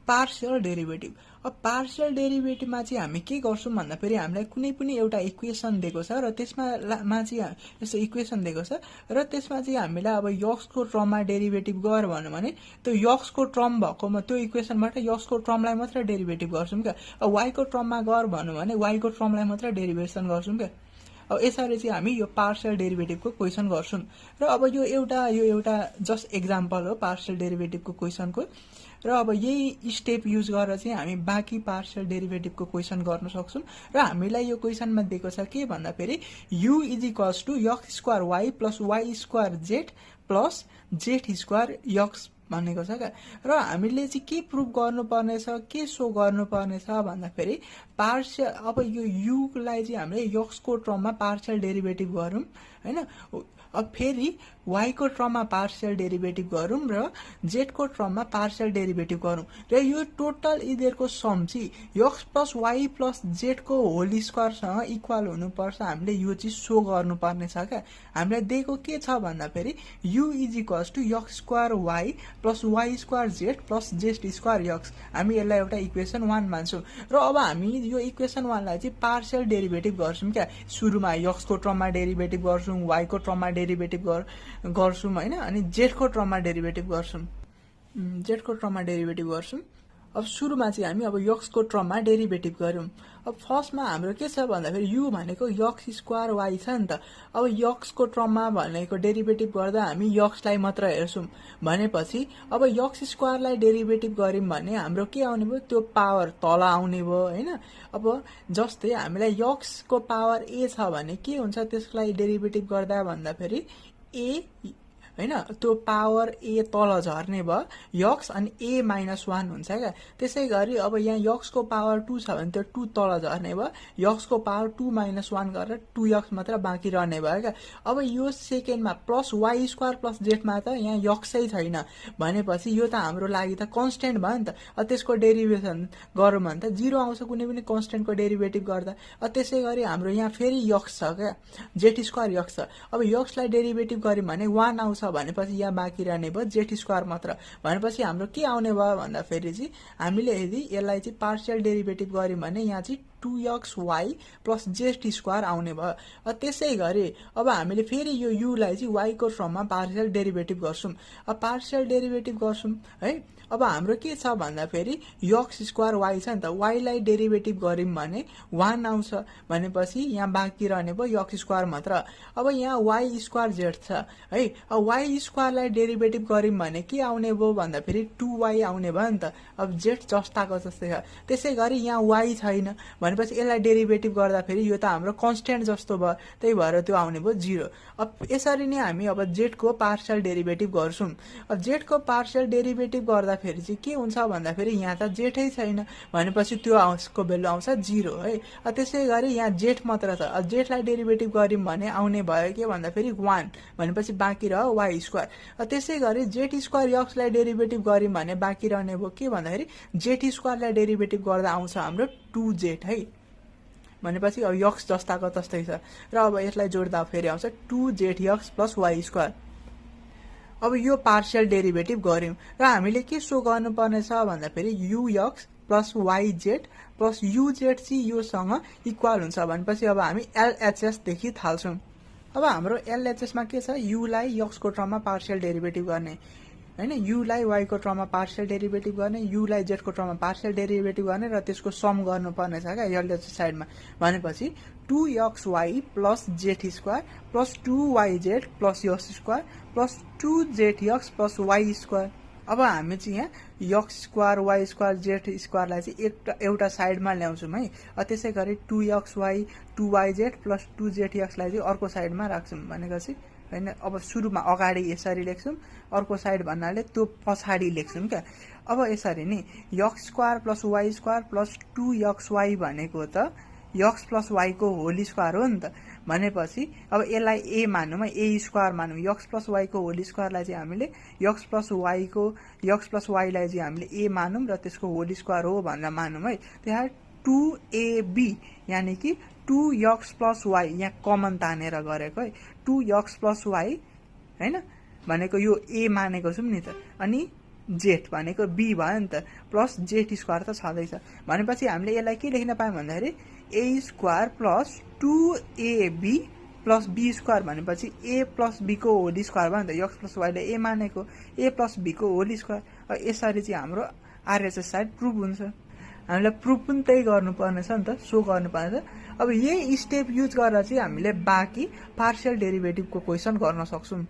Partial derivative. अब partial डेरिभेटिभमा चाहिँ हामी के गर्छौँ भन्दाखेरि हामीलाई कुनै पनि एउटा इक्वेसन दिएको छ र त्यसमा चाहिँ यस्तो इक्वेसन दिएको छ र त्यसमा चाहिँ हामीलाई अब यक्सको ट्रममा डेरिभेटिभ गर भन्यो भने त्यो यक्सको ट्रम भएकोमा त्यो इक्वेसनबाट यक्सको ट्रमलाई मात्र डेरिभेटिभ गर्छौँ क्या। अब वाईको ट्रममा गर भन्यो भने वाईको ट्रमलाई मात्र डेरिभेसन गर्छौँ क्या। अब यसरी चाहिँ हामी यो पार्शियल डेरिभेटिभको क्वेसन गर्छौँ र अब यो एउटा जस्ट एक्जाम्पल हो पार्शियल डेरिभेटिभको क्वेसनको। र अब यही स्टेप युज गरेर चाहिँ हामी बाँकी पार्शियल डेरिभेटिभको क्वेसन गर्न सक्छौँ र हामीलाई यो क्वेसनमा दिएको छ के भन्दाखेरि u is equals to x square y plus y square z plus z square x भनेको छ क्या। र हामीले चाहिँ के प्रुभ गर्नुपर्ने छ, के सो गर्नुपर्ने छ भन्दाखेरि पार्शियल अब यो युलाई चाहिँ हामीले एक्सको ट्रममा पार्शियल डेरिभेटिभ गरौँ हैन। अब फेरि वाईको ट्रममा पार्शियल डेरिभेटिभ गरौँ र जेडको ट्रममा पार्शियल डेरिभेटिभ गरौँ र यो टोटल यिनीहरूको सम चाहिँ एक्स प्लस वाई प्लस जेडको होल स्क्वायरसँग इक्वल हुनुपर्छ। हामीले यो चाहिँ सो गर्नुपर्ने छ क्या। हामीलाई दिएको के छ भन्दाखेरि u is equals to x square y plus y square z plus z square x. हामी यसलाई एउटा इक्वेसन 1 मान्छौँ र अब हामी यो इक्वेसन 1 लाई चाहिँ पार्शियल डेरिभेटिभ गर्छौँ क्या। सुरुमा एक्सको ट्रममा डेरिभेटिभ गर्छौँ, वाईको ट्रममा डेरिभेटिभ गर्छौँ हैन, अनि जेडको ट्रममा डेरिभेटिभ गर्छौँ। अब सुरुमा चाहिँ हामी अब एक्सको ट्रममा डेरिभेटिभ गरौँ। अब फर्स्टमा हाम्रो के छ भन्दाखेरि यु भनेको एक्स स्क्वायर वाई छ नि त। अब एक्सको ट्रममा भनेको डेरिभेटिभ गर्दा हामी एक्सलाई मात्र हेर्छौँ भनेपछि अब एक्स स्क्वायरलाई डेरिभेटिभ गऱ्यौँ भने हाम्रो के आउने भयो, त्यो पावर तल आउने भयो हैन। अब जस्तै हामीलाई एक्सको पावर ए छ भने के हुन्छ त्यसलाई डेरिभेटिभ गर्दा भन्दाखेरि ए हैन, त्यो पावर ए तल झर्ने भयो एक्स अनि ए माइनस 1 हुन्छ क्या। त्यसै गरी अब यहाँ एक्सको पावर 2 छ भने त्यो 2 तल झर्ने भयो, एक्सको पावर 2 माइनस 1 गरेर 2x मात्र बाँकी रहने भयो क्या। अब यो सेकेन्डमा प्लस वाई स्क्वायर प्लस जेडमा त यहाँ एक्सै छैन भनेपछि यो त हाम्रो लागि त कन्स्टेन्ट भयो नि त। त्यसको डेरिभेसन गरौँ भने त 0 आउँछ कुनै पनि कन्स्टेन्टको डेरिभेटिभ गर्दा। त्यसै गरी हाम्रो यहाँ फेरि एक्स छ क्या, जेड स्क्वायर एक्स छ। अब एक्सलाई डेरिभेटिभ गऱ्यौँ भने 1 आउँछ भनेपछि यहाँ बाँकी रहने भयो जेड स्क्वायर मात्र। भनेपछि हाम्रो के आउने भयो भन्दाखेरि चाहिँ हामीले यदि यसलाई चाहिँ पार्शियल डेरिभेटिभ गऱ्यौँ भने यहाँ चाहिँ 2xy प्लस जेड स्क्वायर आउने भयो। त्यसै गरी अब हामीले फेरि यो युलाई चाहिँ वाईको ट्रममा पार्शियल डेरिभेटिभ गर्छौँ। अब पार्शियल डेरिभेटिभ गर्छौँ है। अब हाम्रो के छ भन्दाखेरि एक्स स्क्वायर वाई छ नि त, वाईलाई डेरिभेटिभ गऱ्यौँ भने 1 आउँछ भनेपछि यहाँ बाँकी रहने भयो एक्स स्क्वायर मात्र। अब यहाँ वाई स्क्वायर जेड छ है। अब वाई स्क्वायरलाई डेरिभेटिभ गऱ्यौँ भने के आउने भयो भन्दाखेरि 2y आउने भयो नि त। अब जेड जस्ताको जस्तै छ। त्यसै गरी यहाँ वाई छैन भनेपछि यसलाई डेरिभेटिभ गर्दाखेरि यो त हाम्रो कन्स्टेन्ट जस्तो भयो, त्यही भएर त्यो आउने भयो 0। अब यसरी नै हामी अब जेडको पार्शियल डेरिभेटिभ गर्छौँ। अब जेडको पार्शियल डेरिभेटिभ गर्दा फेरि चाहिँ के हुन्छ भन्दाखेरि यहाँ त जेडै छैन भनेपछि त्यो उसको भ्यालु आउँछ 0 है। त्यसै गरी यहाँ जेड मात्र छ। जेडलाई डेरिभेटिभ गऱ्यौँ भने आउने भयो के भन्दाखेरि 1 भनेपछि बाँकी रह्यो वाई स्क्वायर। त्यसै गरी जेड स्क्वायर एक्सलाई डेरिभेटिभ गऱ्यौँ भने बाँकी रहने भयो के भन्दाखेरि जेड स्क्वायरलाई डेरिभेटिभ गर्दा आउँछ हाम्रो 2z है। भनेपछि अब एक्स जस्ताको तस्तै छ र अब यसलाई जोड्दा फेरि आउँछ 2zx प्लस वाई स्क्वायर। अब यो पार्शियल डेरिभेटिभ गऱ्यौँ र हामीले के सो गर्नुपर्ने छ भन्दाखेरि ux plus yz plus uz चाहिँ योसँग इक्वल हुन्छ भनेपछि अब हामी एलएचएस देखि थाल्छौँ। अब हाम्रो एलएचएसमा के छ, युलाई एक्सको ट्रममा पार्शियल डेरिभेटिभ गर्ने हैन, युलाई वाईको ट्रममा पार्शियल डेरिभेटिभ गर्ने, युलाई जेडको ट्रममा पार्शियल डेरिभेटिभ गर्ने र त्यसको सम गर्नुपर्ने छ क्या एलएचएस साइडमा। भनेपछि 2xy plus z square plus 2yz plus x square plus 2zx plus y square. अब हामी चाहिँ यहाँ x square y square z स्क्वायरलाई चाहिँ एउटा साइडमा ल्याउँछौँ है। त्यसै गरी 2xy 2yz प्लस 2zxलाई चाहिँ अर्को साइडमा राख्छौँ भनेको चाहिँ हैन। अब सुरुमा अगाडि यसरी लेख्छौँ, अर्को साइड भन्नाले त्यो पछाडि लेख्छौँ क्या। अब यसरी नै x square plus y square plus 2xy भनेको त एक्स प्लस वाईको होल स्क्वायर हो नि त। भनेपछि अब यसलाई ए मानौँ है, ए स्क्वायर मानौँ। एक्स प्लस वाईको होल स्क्वायरलाई चाहिँ हामीले एक्स प्लस वाईलाई चाहिँ हामीले ए मानौँ र त्यसको होल स्क्वायर हो भनेर मानौँ है। त्यहाँ 2ab यानि कि 2x प्लस वाई यहाँ कमन तानेर गरेको है। 2x प्लस वाई हैन भनेको यो ए मानेको छौँ नि त। अनि जेठ भनेको बी भयो नि त, प्लस जेठ स्क्वायर त छँदैछ। भनेपछि हामीले यसलाई के लेख्न पायौँ भन्दाखेरि a square plus 2ab plus b square भनेपछि ए प्लस बीको होल स्क्वायर भयो नि त। एक्स प्लस वाईलाई ए मानेको ए प्लस बीको होल स्क्वायर। यसरी चाहिँ हाम्रो आरएचएस साइड प्रुभ हुन्छ। हामीलाई प्रुभ पनि त्यही गर्नुपर्ने छ नि त, सो गर्नुपर्ने छ। अब यही स्टेप युज गरेर चाहिँ हामीले बाँकी पार्शियल डेरिभेटिभको क्वेसन गर्न सक्छौँ।